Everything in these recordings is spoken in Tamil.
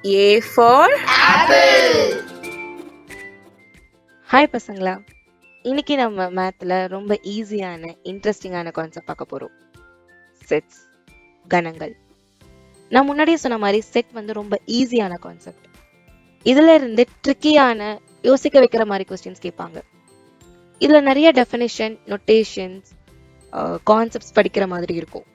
A for apple. ஹாய் பசங்களா, இன்னைக்கு நம்ம மேத்ல ரொம்ப ஈஸியான இன்ட்ரெஸ்டிங்கான கான்செப்ட் பார்க்க போறோம். செட்ஸ், கணங்கள். நான் முன்னாடியே சொன்ன மாதிரி செட் வந்து ரொம்ப ஈஸியான கான்செப்ட். இதுல இருந்து ட்ரிக்கியான யோசிக்க வைக்கிற மாதிரி கொஸ்டின்ஸ் கேட்பாங்க. இதுல நிறைய டெஃபினிஷன், நொட்டேஷன்ஸ், கான்செப்ட்ஸ் படிக்கிற மாதிரி இருக்கும்.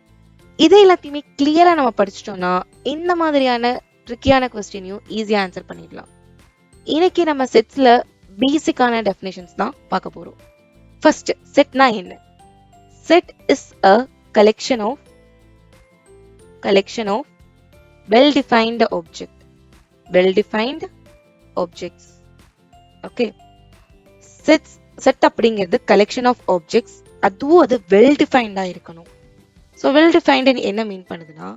இதை எல்லாத்தையுமே கிளியரா நம்ம படிச்சிட்டோம்னா இந்த மாதிரியான ட்ரிக்கியான கொஸ்டினையும் ஈஸியா ஆன்சர் பண்ணிடலாம். இன்னைக்கு நம்ம செட்ஸ்ல பேசிக்கான டெஃபினிஷன்ஸ் தான் பார்க்க போறோம். ஃபர்ஸ்ட், செட்னா என்ன? Set is a collection of well-defined objects. Okay, set அப்படிங்கிறது collection of objects. அதுவும் அது வெல் டிஃபைன்டா இருக்கணும். ஸோ வெல் டிஃபைன்டு என்ன மீன் பண்ணுதுன்னா,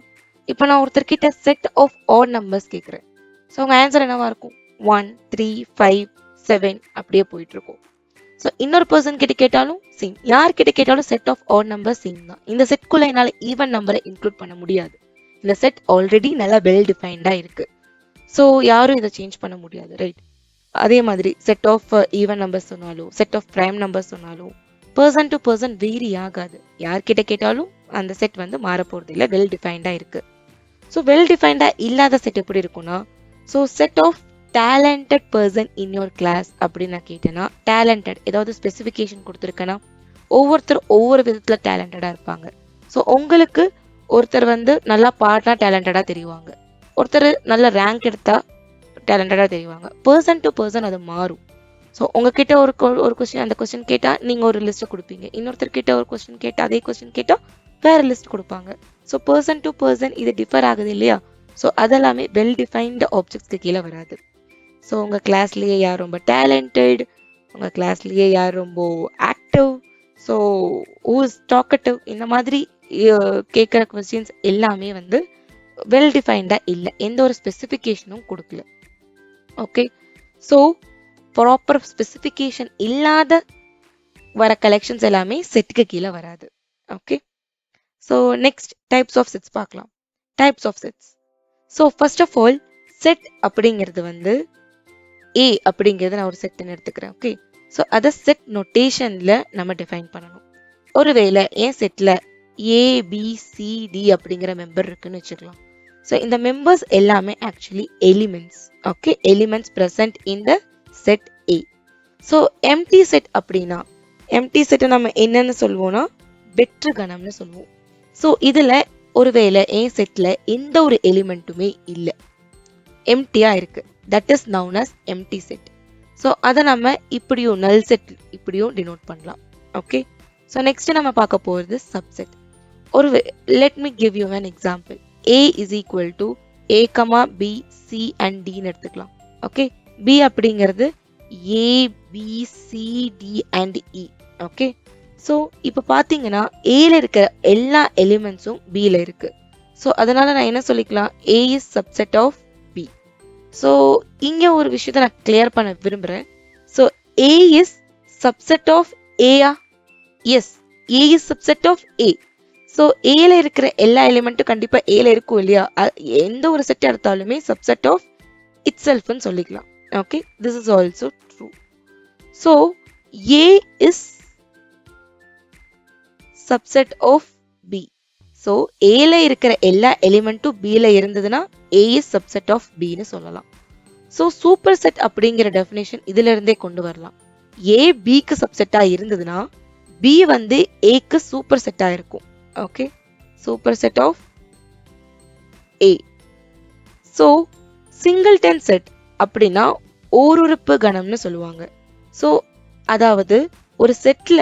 இப்போ நான் ஒருத்தர்கிட்ட செட் ஆஃப் ஆட் நம்பர்ஸ் கேட்குறேன். ஸோ உங்க ஆன்சர் என்னவா இருக்கும்? 1, 3, 5, 7 அப்படியே போயிட்டு இருக்கும். ஸோ இன்னொரு பர்சன் கிட்ட கேட்டாலும் சேம், யார்கிட்ட கேட்டாலும் set of odd number same தான். இந்த செட்குள்ள என்னால் ஈவன் நம்பரை இன்க்ளூட் பண்ண முடியாது. இந்த செட் ஆல்ரெடி நல்லா வெல் டிஃபைன்டா இருக்கு. ஸோ யாரும் இதை சேஞ்ச் பண்ண முடியாது, ரைட்? அதே மாதிரி செட் ஆஃப் ஈவன் நம்பர்ஸ் சொன்னாலும், செட் ஆஃப் பிரைம் நம்பர்ஸ் சொன்னாலும் பர்சன் டு பர்சன் வேரி ஆகாது. யார்கிட்ட கேட்டாலும் அந்த செட் வந்து மாற போறது இல்லை, வெல் டிஃபைன்டா இருக்கு. ஸோ வெல் டிஃபைன்டா இல்லாத செட் எப்படி இருக்கும்னா, so set of talented person in your class அப்படின்னு நான் கேட்டேன்னா, டேலண்டட் ஏதாவது ஸ்பெசிஃபிகேஷன் கொடுத்துருக்கேன்னா, ஒவ்வொருத்தரும் ஒவ்வொரு விதத்துல டேலண்டடா இருப்பாங்க. ஸோ உங்களுக்கு ஒருத்தர் வந்து நல்லா பாடினா டேலண்டடா தெரிவாங்க, ஒருத்தர் நல்ல ரேங்க் எடுத்தா டேலண்டடா தெரிவாங்க. பர்சன் டு பர்சன் அது மாறும். ஸோ உங்ககிட்ட ஒரு கொஸ்டின், அந்த கொஸ்டின் கேட்டா நீங்க ஒரு லிஸ்ட் கொடுப்பீங்க. இன்னொருத்தர் கிட்ட ஒரு கொஸ்டின் கேட்டா, அதே கொஸ்டின் கேட்டா வேற லிஸ்ட் கொடுப்பாங்க. ஸோ பர்சன் டு பர்சன் இது டிஃபர் ஆகுது இல்லையா? ஸோ அதெல்லாமே வெல் டிஃபைன்டு ஆப்ஜெக்ட்ஸ்க்கு கீழே வராது. ஸோ உங்கள் கிளாஸ்லேயே யார் ரொம்ப டேலண்டட், உங்கள் கிளாஸ்லேயே யார் ரொம்ப ஆக்டிவ், ஸோ ஹூஸ் டாக்கட்டிவ், இந்த மாதிரி கேட்குற கொஸ்டின்ஸ் எல்லாமே வந்து வெல் டிஃபைன்டாக இல்லை, எந்த ஒரு ஸ்பெசிஃபிகேஷனும் கொடுக்கல. ஓகே, ஸோ ப்ராப்பர் ஸ்பெசிஃபிகேஷன் இல்லாத வர கலெக்ஷன்ஸ் எல்லாமே செட்டுக்கு கீழே வராது. Okay, so next types of sets பார்க்கலாம். Types of sets. So first of all, set அப்படிங்கிறது வந்து ஏ அப்படிங்கிறது நான் ஒரு செட்னு எடுத்துக்கிறேன். ஓகே, ஸோ அதை செட் நொட்டேஷன்ல நம்ம டிஃபைன் பண்ணணும். ஒருவேளை என் செட்ல ABCD அப்படிங்கிற மெம்பர் இருக்குன்னு வச்சுக்கலாம். ஸோ இந்த மெம்பர்ஸ் எல்லாமே actually elements. Okay, elements present in the set A. So empty set அப்படின்னா, எம்டி செட்டை நம்ம என்னன்னு சொல்லுவோம்னா வெற்று கணம்னு சொல்லுவோம். ஸோ இதுல ஒருவேளை என் செட்ல எந்த ஒரு எலிமெண்ட்டுமே இல்லை, எம்டியா இருக்கு, that is known as empty set. So அதை நம்ம இப்படியும் நல் செட் இப்படியும் டினோட் பண்ணலாம். ஓகே, ஸோ நெக்ஸ்ட் நம்ம பார்க்க போகிறது சப்செட். ஒரு let me give you an example. A is equal to A, B, C and Dன்னு எடுத்துக்கலாம். ஓகே, B அப்படிங்கிறது A, B, C, D and E. Okay, so இப்போ பார்த்தீங்கன்னா ஏல இருக்கிற எல்லா எலிமெண்ட்ஸும் பியில் இருக்கு. ஸோ அதனால நான் என்ன சொல்லிக்கலாம், A is subset of B. So இங்கே ஒரு விஷயத்தை நான் கிளியர் பண்ண விரும்புகிறேன். So A is subset of A-ஆ? Yes, A is subset of A. So ஏல இருக்கிற எல்லா எலிமெண்ட்டும் கண்டிப்பா ஏல இருக்கும் இல்லையா? எந்த ஒரு செட் எடுத்தாலுமே சப்செட் ஆஃப் இட் செல்ஃப்னு சொல்லிக்கலாம். Okay, this is also true. So A is subset of B. So ஏல இருக்கிற எல்லா எலிமெண்ட்டும் பில இருந்ததுன்னா ஏ இஸ் சப்செட் ஆஃப் பின்னு சொல்லலாம். ஸோ சூப்பர் செட் அப்படிங்கிற டெஃபினேஷன் இதுல இருந்தே கொண்டு வரலாம். ஏ பிக்கு சப்செட்டா இருந்ததுன்னா பி வந்து ஏக்கு சூப்பர் செட்டா இருக்கும். Okay, super set of A. So singleton set அப்படின்னா ஓருறுப்பு கணம்னு சொல்லுவாங்க. ஸோ அதாவது ஒரு செட்ல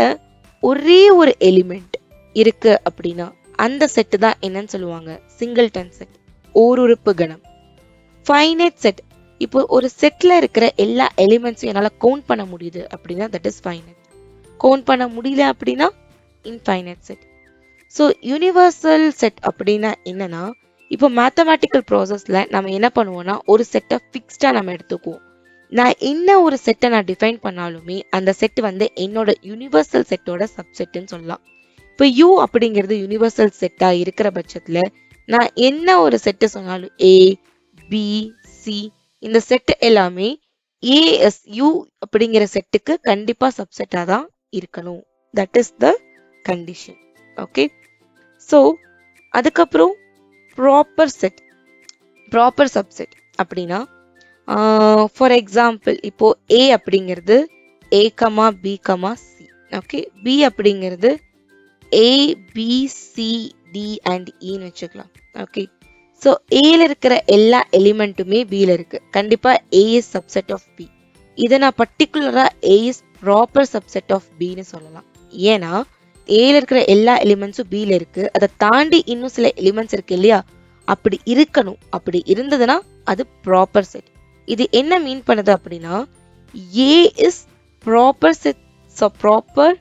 ஒரே ஒரு எலிமெண்ட் இருக்கு அப்படின்னா அந்த செட்டு தான் என்னன்னு சொல்லுவாங்க, சிங்கிள்டன் செட், ஓருறுப்பு கணம். ஃபைனைட் செட், இப்போ ஒரு செட்ல இருக்கிற எல்லா எலிமெண்ட்ஸும் என்னால கவுண்ட் பண்ண முடியுது அப்படின்னா தட் இஸ் ஃபைனைட். கவுண்ட் பண்ண முடியல அப்படின்னா infinite set. So universal set அப்படின்னா என்னன்னா, இப்போ மேத்தமேட்டிக்கல் ப்ராசஸ்ல நம்ம என்ன பண்ணுவோம்னா ஒரு செட்டை ஃபிக்ஸ்டா நம்ம எடுத்துக்குவோம். நான் என்ன ஒரு செட்டை நான் டிஃபைன் பண்ணாலுமே அந்த செட் வந்து என்னோட யூனிவர்சல் செட்டோட சப்செட்னு சொல்லலாம். இப்போ யூ அப்படிங்கிறது யூனிவர்சல் செட்டா இருக்கிற பட்சத்துல நான் என்ன ஒரு செட்டு சொன்னாலும் A, B, C, சி இந்த செட் எல்லாமே ஏஎஸ்யூ அப்படிங்கிற செட்டுக்கு கண்டிப்பா சப்செட்டா தான் இருக்கணும். That is the condition. Okay, so அதுக்கப்புறம் ப்ராப்பர் செட், ப்ராப்பர் சப்செட் அப்படின்னா ஃபார் எக்ஸாம்பிள் இப்போ ஏ அப்படிங்கிறது A comma B comma C. Okay, B அப்படிங்கிறது A B C D and இன்னு வச்சுக்கலாம். ஓகே, ஸோ ஏல இருக்கிற எல்லா எலிமெண்ட்டுமே பில இருக்கு. கண்டிப்பா ஏ இஸ் சப்செட் ஆஃப் பி. இதை நான் பர்டிகுலரா ஏ இஸ் ப்ராப்பர் சப்செட் ஆஃப் பின்னு சொல்லலாம். ஏன்னா ஏல இருக்கிற எல்லா எலிமெண்ட்ஸும் பில இருக்கு. அதை தாண்டி இன்னும் சில எலிமெண்ட்ஸ் இருக்கு இல்லையா, அப்படி இருக்கணும். அப்படி இருந்ததுன்னா அது ப்ராப்பர் செட். இது என்ன மீன் பண்ணுது அப்படின்னா A is proper set, proper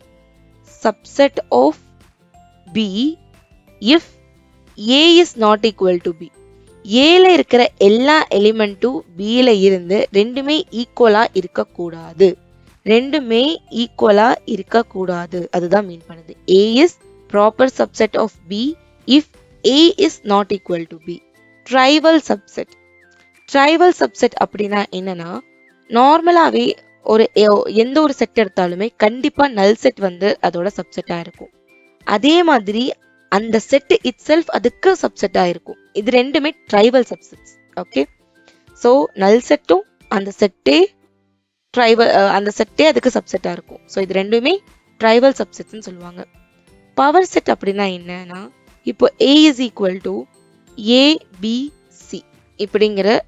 subset of B if A is not equal to B. ஏல இருக்கிற எல்லா எலிமெண்ட்டும் பில இருந்து ரெண்டுமே ஈக்குவலா இருக்கக்கூடாது. ரெண்டுமே ஈக்குவலா இருக்கக்கூடாது, அதுதான் மீன் பண்ணுது. A is proper subset of B if A is not equal to B. Trivial subset, trivial subset அப்படின்னா என்னன்னா நார்மலாவே ஒரு எந்த ஒரு செட் எடுத்தாலுமே கண்டிப்பா நல் செட் வந்து அதோட சப்செட்டா இருக்கும். அதே மாதிரி அந்த செட் இட் செல்ஃப் அதுக்கு சப்செட்டா இருக்கும். இது ரெண்டுமே ட்ரைவல் சப்செட்ஸ். ஓகே, ஸோ நல் செட்டும் அந்த செட்டே ட்ரைவல், அந்த செட்டே அதுக்கு சப்செட்டா இருக்கும். ஸோ இது ரெண்டுமே ட்ரைவல் சப்செட்ஸ்ன்னு சொல்லுவாங்க. பவர் செட் அப்படின்னா என்னன்னா இப்போ A is equal to A B C இப்படிங்கிற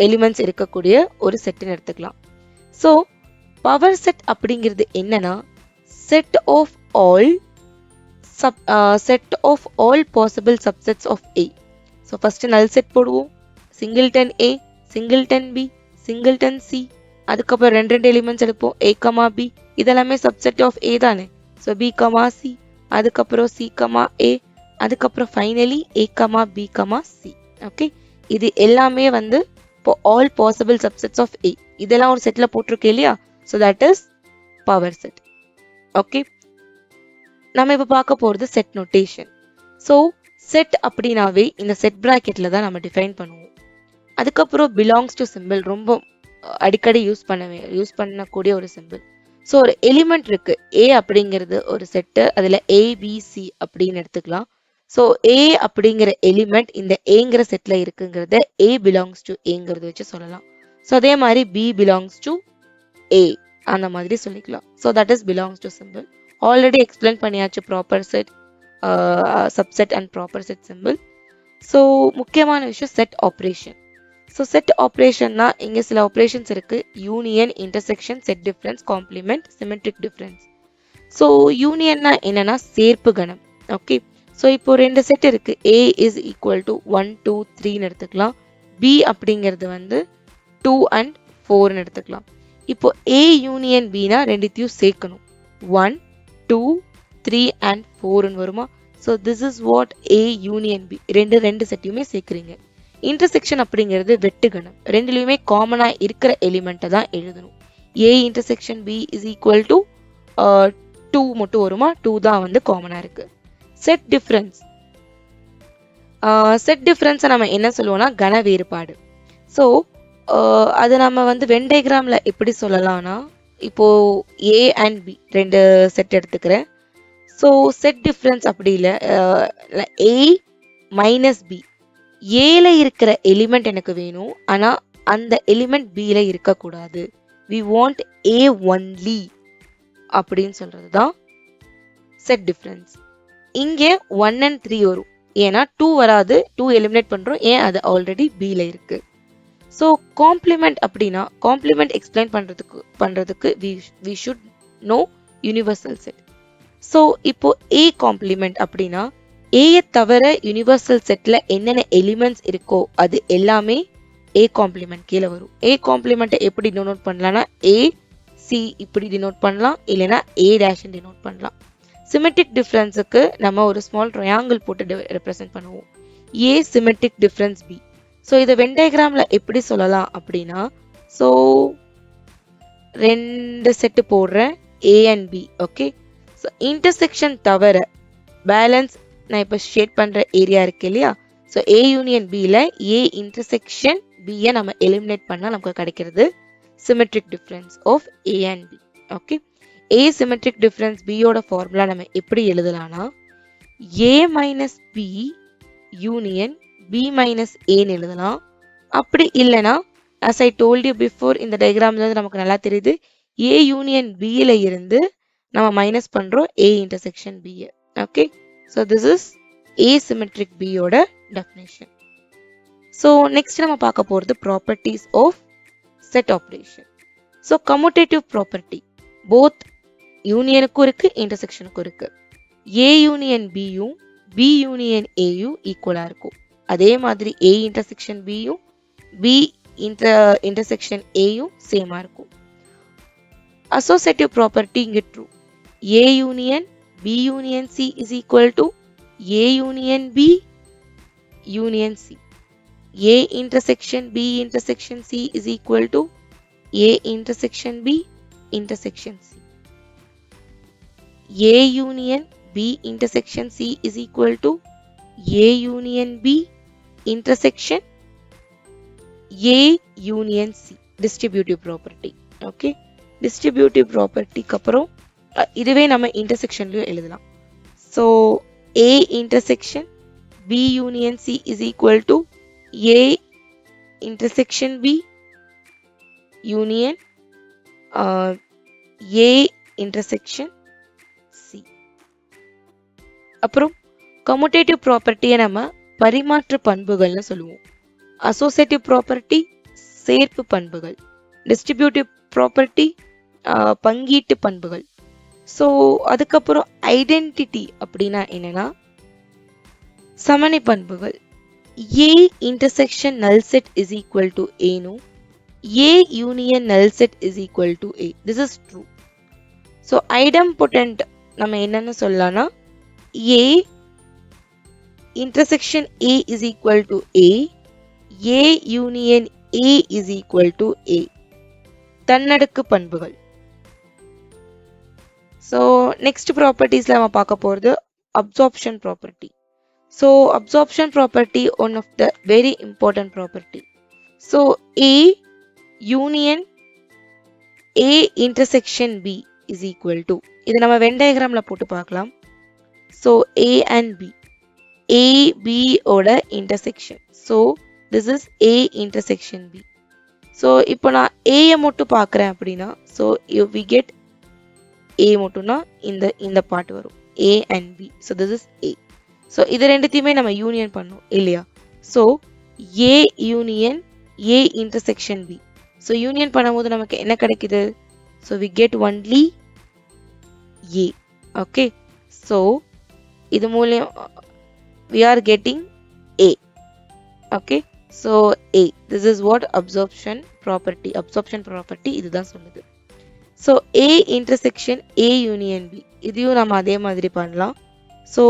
எலிமெண்ட்ஸ் இருக்கக்கூடிய ஒரு செட்டுன்னு எடுத்துக்கலாம். ஸோ பவர் செட் அப்படிங்கிறது என்னன்னா set of all set of all possible subsets of A. So first null set போடுவோம். singleton A, singleton B, singleton C. அதுக்கப்புறம் ரெண்டு எலிமெண்ட்ஸ் எடுப்போம் A, B. இதெல்லாமே subset of A தானே. So B, C. அதுக்கப்புறம் C, A. அதுக்கப்புறம் finally A, B, C. Okay, இது எல்லாமே வந்து இப்போ all possible subsets of A. இதெல்லாம் ஒரு செட்ல போட்டிருக்கேன் இல்லையா, so that is power set. Okay, நம்ம இப்ப பார்க்க போறது செட் நோட்டேஷன். ஸோ செட் அப்படின்னாவே இந்த செட் பிராக்கெட்ல தான் நம்ம டிஃபைன் பண்ணுவோம். அதுக்கப்புறம் பிலாங்ஸ் டு சிம்பிள் ரொம்ப அடிக்கடி யூஸ் பண்ணக்கூடிய ஒரு சிம்பிள். ஸோ ஒரு எலிமெண்ட் இருக்கு ஏ அப்படிங்கிறது ஒரு செட்டு, அதுல ஏபிசி அப்படின்னு எடுத்துக்கலாம். ஸோ ஏ அப்படிங்கிற எலிமெண்ட் இந்த ஏங்கிற செட்ல இருக்குங்கிறத ஏ பிலாங்ஸ் டு ஏங்கிறது வச்சு சொல்லலாம். ஸோ அதே மாதிரி பி பிலாங்ஸ் டு ஏ அந்த மாதிரி சொல்லிக்கலாம். So that is belongs to symbol. Already explain பண்ணியாச்சு proper set, subset and proper set symbol. So முக்கியமான விஷயம் செட் ஆப்ரேஷன். ஸோ செட் ஆப்ரேஷன்னா இங்கே சில ஆப்ரேஷன்ஸ் இருக்கு. Union, intersection, set difference, complement, symmetric difference. So யூனியன்னா என்னன்னா சேர்ப்பு கணம். ஓகே, ஸோ இப்போ ரெண்டு செட் இருக்கு. ஏ இஸ் ஈக்குவல் டு 1 2 3ன்னு எடுத்துக்கலாம். பி அப்படிங்கிறது வந்து 2 and 4ன்னு எடுத்துக்கலாம். இப்போ ஏ யூனியன் பினா ரெண்டுத்தையும் சேர்க்கணும். 1 2 3 and 4ன்னு வருமா. So this is what A union B. ரெண்டு செட்டையுமே சேர்க்குறீங்க. இன்டர்செக்ஷன் அப்படிங்கிறது வெட்டுகணம். ரெண்டுலையுமே காமனா இருக்கிற எலிமெண்ட்டை தான் எழுதணும். A intersection B is equal to 2 மட்டும் வருமா, 2 தான் வந்து காமனா இருக்கு. செட் டிஃபரன்ஸ், செட் டிஃபரன்ஸை நம்ம என்ன சொல்லுவோம்னா கன வேறுபாடு. ஸோ அது நம்ம வந்து வென் டயக்ராம்ல எப்படி சொல்லலாம்னா இப்போ ஏ அண்ட் பி ரெண்டு செட் எடுத்துக்கிறேன். ஸோ செட் டிஃபரன்ஸ் அப்படி இல்லை, ஏ மைனஸ் பி. ஏல இருக்கிற எலிமெண்ட் எனக்கு வேணும், ஆனா அந்த எலிமெண்ட் பில இருக்கக்கூடாது. வி வாண்ட் ஏ ஒன்லி அப்படின்னு சொல்றது தான் செட் டிஃபரன்ஸ். இங்கே 1 and 3 வரும், ஏன்னா 2 வராது. 2 எலிமினேட் பண்றோம், ஏன் அது ஆல்ரெடி பில இருக்கு. ஸோ காம்ப்ளிமெண்ட் அப்படின்னா காம்ப்ளிமெண்ட் எக்ஸ்பிளைன் பண்றதுக்கு we should know universal set. So இப்போ ஏ காம்ப்ளிமெண்ட் அப்படின்னா ஏயை தவிர யூனிவர்சல் செட்ல என்னென்ன எலிமெண்ட்ஸ் இருக்கோ அது எல்லாமே ஏ காம்ப்ளிமெண்ட் கீழே வரும். ஏ காம்ப்ளிமெண்ட்டை எப்படி டினோட் பண்ணலாம்னா ஏ சி இப்படி டினோட் பண்ணலாம், இல்லைன்னா ஏ டேஷ் டினோட் பண்ணலாம். சிமெட்ரிக் டிஃபரன்ஸுக்கு நம்ம ஒரு ஸ்மால் ட்ரையாங்கிள் போட்டு ரெப்ரசென்ட் பண்ணுவோம். A symmetric difference B. So இதை வென் டயக்ராம்ல எப்படி சொல்லலாம் அப்படின்னா, ஸோ ரெண்டு செட்டு போடுறேன் A and B. Okay, so intersection தவிர பேலன்ஸ் நான் இப்போ ஷேட் பண்ற ஏரியா இருக்கு இல்லையா, ஸோ ஏ யூனியன் பியில் ஏ இன்டர்செக்ஷன் பியை நம்ம எலிமினேட் பண்ணா நமக்கு கிடைக்கிறது symmetric difference of A and B. Okay, A symmetric difference பியோட ஃபார்முலா நம்ம எப்படி எழுதலாம்னா A minus B union B minus ஏன்னு எழுதலாம். அப்படி இல்லைன்னா as I told you before இந்த டயக்ராம்ல இருந்து நமக்கு நல்லா தெரியுது ஏ யூனியன் பில இருந்து நம்ம மைனஸ் பண்றோம் A intersection B. Okay, so this is asymmetric b யோட definition. ஸோ நெக்ஸ்ட் நம்ம பார்க்க போறது properties of set operation. So commutative property both யூனியனுக்கும் இருக்கு இன்டர்செக்ஷனுக்கும் இருக்கு. ஏ யூனியன் பியும் பி யூனியன் ஏயும் ஈக்குவலா இருக்கும். அதே மாதிரி ஏ இன்டர்செக்ஷன் பியும் பி இன்டர்செக்ஷன் ஏயும் சேமா இருக்கும். அசோசியேட்டிவ் ப்ராப்பர்ட்டி இங்க true. A union B union C is equal to A union B union C. A intersection B intersection C is equal to A intersection B intersection C. A union B intersection C is equal to A union B intersection A union C. Distributive property. Okay. Distributive property கப்புறம் இதுவே நம்ம இன்டர்செக்ஷன்லயும் எழுதலாம். So A intersection B union C is equal to A intersection B union A intersection C. அப்புறம் கம்யூட்டேட்டிவ் ப்ராப்பர்ட்டியை நம்ம பரிமாற்று பண்புகள்னு சொல்லுவோம். அசோசியேட்டிவ் ப்ராப்பர்ட்டி சேர்ப்பு பண்புகள், டிஸ்ட்ரிபியூட்டிவ் ப்ராப்பர்ட்டி பங்கீட்டு பண்புகள். ஸோ அதுக்கப்புறம் ஐடென்டிட்டி அப்படின்னா என்னன்னா சமணி பண்புகள். A intersection null set is equal to ஏனும் A union null set is equal to A. This is true. So idempotent நம்ம என்னன்னு சொல்லலாம்னா A intersection A is equal to A, A union A is equal to A. தன்னடுக்கு பண்புகள். ஸோ நெக்ஸ்ட் ப்ராப்பர்ட்டிஸ்ல நம்ம பார்க்க போகிறது absorption property. So absorption property one of the very important property. So A union A intersection B is equal to, இது நம்ம வென் டயக்ராம்ல போட்டு பார்க்கலாம். So A and B, A B ஓட intersection. So this is A intersection B. So இப்போ நான் ஏயை மட்டும் பார்க்குறேன் அப்படின்னா ஸோ வி கெட் ஏ மட்டும்னா இந்த பார்ட் வரும் A and B. So this is A. So இது ரெண்டுத்தையுமே நம்ம யூனியன் பண்ணோம் இல்லையா? So A union A intersection B. So union பண்ணும்போது நமக்கு என்ன கிடைக்குது? So we get only A. Okay, so இது மூலம் we are getting A. Okay, so A, this is what absorption property இதுதான் சொல்லுது. So A intersection A union B, இதையும் நம்ம அதே மாதிரி பண்ணலாம். So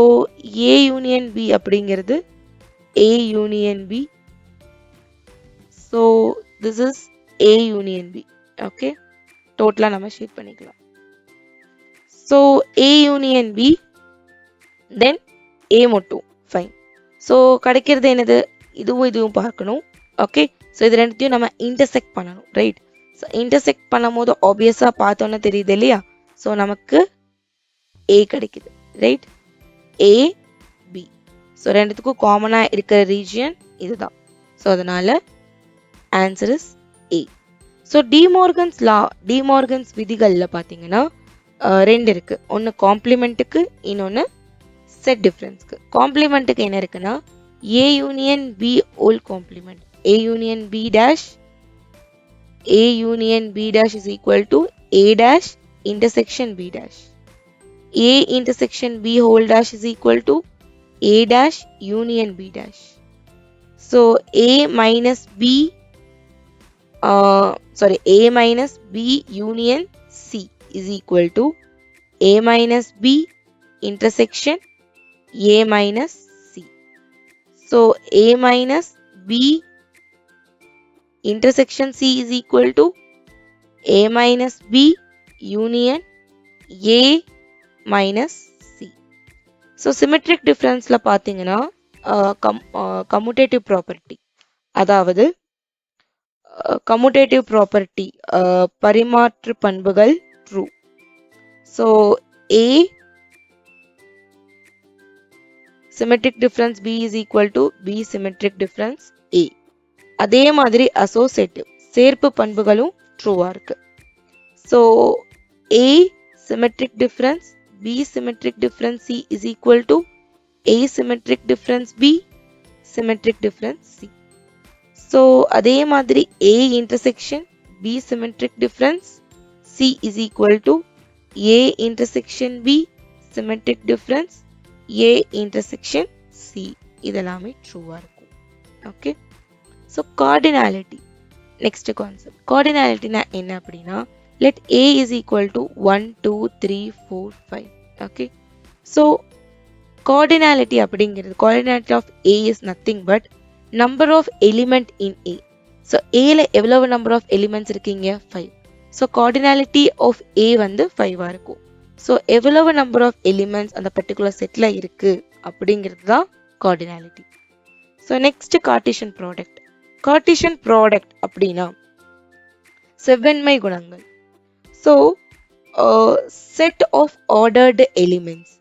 A union B அப்படிங்கிறது A union B. So this is A union B. Okay, டோட்டலா நம்ம ஷீட் பண்ணிக்கலாம். So A union B, then A மட்டும். ஃபைன். ஸோ கிடைக்கிறது என்னது? இதுவும் பார்க்கணும். ஓகே, ஸோ இது ரெண்டுத்தையும் நம்ம இன்டர்செக்ட் பண்ணணும், ரைட்? ஸோ இன்டர்செக்ட் பண்ணும் போது ஆப்வியஸாக பார்த்தோன்னு தெரியுது இல்லையா? ஸோ நமக்கு ஏ கிடைக்குது, ரைட்? ஏ பி. ஸோ ரெண்டுத்துக்கும் காமனாக இருக்கிற ரீஜியன் இதுதான். ஸோ அதனால answer is A. So De Morgan's விதிகளில் பார்த்தீங்கன்னா ரெண்டு இருக்கு. ஒன்று காம்ப்ளிமெண்ட்டுக்கு, இன்னொன்று செட் டிஃபரன்ஸ்க்கு. காம்ப்ளிமெண்ட்டுக்கு என்ன இருக்குன்னா A union B whole complement, A union B dash is equal to A dash intersection B dash, A intersection B whole dash is equal to A dash union B dash. So A minus B union C is equal to A minus B intersection A minus C. So A minus B intersection C is equal to A minus B union A minus C. So symmetric difference la பாத்தீங்கன்னா commutative property, அதாவது commutative property பரிமாற்று பண்புகள் true. So A symmetric difference B is equal to B symmetric difference A. அதே மாதிரி associative சேர்ப்பு பண்புகளும் true இருக்கு. So A symmetric difference B symmetric difference C is equal to A symmetric difference B symmetric difference C. So அதே மாதிரி A intersection B symmetric difference C is equal to A intersection B symmetric difference A intersection C. இதெல்லாமே true இருக்கும். Okay. So cardinality. Next concept. Cardinality na என்ன அப்படின்னா let A is equal to 1, 2, 3, 4, 5. Okay. So cardinality அப்படிங்கிறது cardinality of A is nothing but number of element in A. So A ல எவ்வளவு number of elements இருக்கீங்க 5. So cardinality of A வந்து 5 இருக்கும். So எவ்வளவு number of elements அந்த particular setல இருக்கு அப்படிங்கிறது தான் cardinality. So next Cartesian product. Cartesian product அப்படின்னா செவ்வன்மை குணங்கள். So set of ordered elements.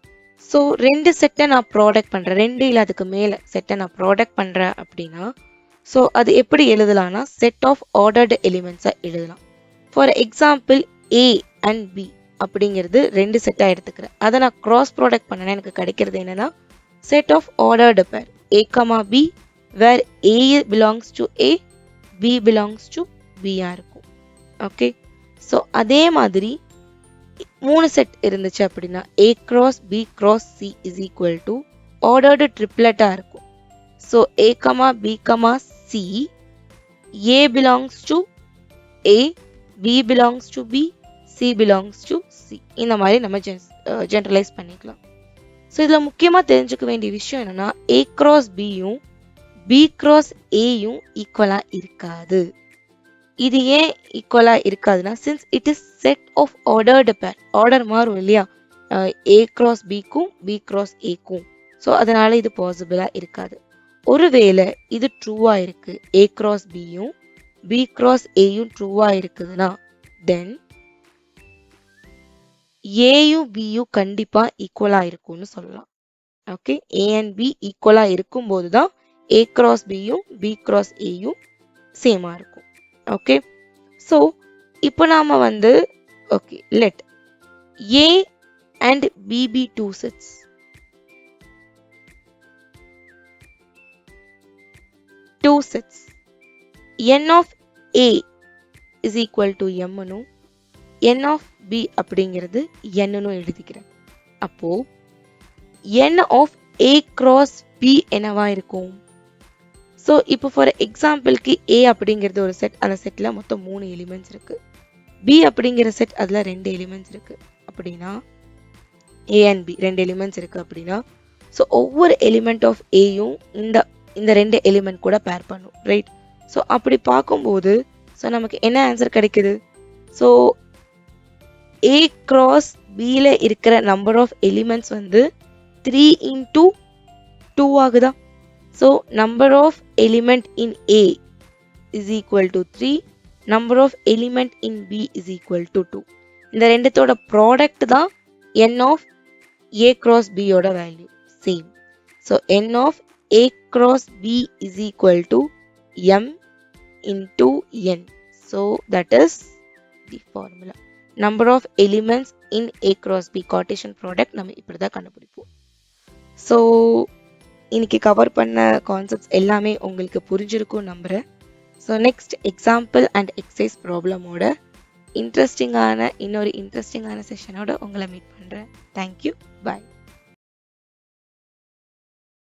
So ரெண்டு செட்டை நான் ப்ராடக்ட் பண்ணுறேன், ரெண்டு இல்லை அதுக்கு மேலே செட்டை நான் ப்ராடக்ட் பண்ணுறேன் அப்படின்னா ஸோ அது எப்படி எழுதலாம்னா செட் ஆஃப் ஆர்டர்டு எலிமெண்ட்ஸாக எழுதலாம். For example A and B அப்படிங்கிறது ரெண்டு செட்டாக எடுத்துக்கிறேன். அதை நான் கிராஸ் ப்ராடக்ட் பண்ணேன்னா எனக்கு கிடைக்கிறது என்னன்னா set of ordered pair A comma B where A belongs to A B belongs to பியாக இருக்கும். ஓகே. ஸோ அதே மாதிரி மூணு செட் இருந்துச்சு அப்படின்னா A cross B cross C is equal to ordered triplet-ஆ இருக்கும். So A, B, C, A belongs to A, B belongs to B, C belongs to C. இந்த மாதிரி நம்ம ஜெனரலைஸ் பண்ணிக்கலாம். ஸோ இதில் முக்கியமாக தெரிஞ்சுக்க வேண்டிய விஷயம் என்னன்னா A cross Bயும் B cross Aயும் ஈக்குவலாக இருக்காது. இது ஏன் ஈக்குவலா இருக்காதுன்னா since it is set of ordered pair, order மாறும் இல்லையா ஏ கிராஸ் பிக்கும் பி கிராஸ் ஏக்கும். ஸோ அதனால இது பாசிபிளா இருக்காது. ஒருவேளை இது ட்ரூவா இருக்கு ஏ கிராஸ் பியும் பி கிராஸ் ஏயும் ட்ரூவா இருக்குதுன்னா தென் ஏயும் பியும் கண்டிப்பா ஈக்குவலா இருக்கும்னு சொல்லலாம். ஓகே. ஏ அண்ட் பி ஈக்குவலா இருக்கும் போதுதான் ஏ கிராஸ் பியும் பி கிராஸ் ஏயும் சேமா இருக்கும். ஓகே. ஸோ இப்போ நாம வந்து okay let A and B be two sets. Two sets n of A is equal to எம்னும் என் ஆஃப் பி அப்படிங்கிறது என்னன்னு எழுதிக்கிறேன். அப்போ n of A cross B என்னவா இருக்கும்? ஸோ இப்போ ஃபார் எக்ஸாம்பிளுக்கு ஏ அப்படிங்கிறது ஒரு செட், அந்த செட்டில் மொத்தம் 3 எலிமெண்ட்ஸ் இருக்கு. பி அப்படிங்கிற செட் அதில் 2 எலிமெண்ட்ஸ் இருக்கு அப்படின்னா ஏ அண்ட் பி 2 எலிமெண்ட்ஸ் இருக்கு அப்படின்னா ஸோ ஒவ்வொரு எலிமெண்ட் ஆஃப் ஏயும் இந்த 2 எலிமெண்ட் கூட பேர் பண்ணும், ரைட்? ஸோ அப்படி பார்க்கும்போது ஸோ நமக்கு என்ன ஆன்சர் கிடைக்குது? ஸோ ஏ கிராஸ் பியில் இருக்கிற நம்பர் ஆஃப் எலிமெண்ட்ஸ் வந்து 3 into 2 ஆகுதா? So number of element in A is equal to 3, number of element in B is equal to 2. இந்த ரெண்டுத்தோட ப்ராடக்ட் தான் n of A cross B ஓட value same. So n of A cross B is equal to m into n. So that is the formula. Number of elements in A cross B Cartesian product நம்ம இப்படி தான் கண்டுபிடிப்போம். So இன்னைக்கு கவர் பண்ண கான்செப்ட்ஸ் எல்லாமே உங்களுக்கு புரிஞ்சிருக்கும் நம்புறேன். So next example and exercise ப்ராப்ளமோட இன்னொரு இன்ட்ரெஸ்டிங்கான செஷனோட உங்களை மீட் பண்ணுறேன். தேங்க்யூ. பாய்.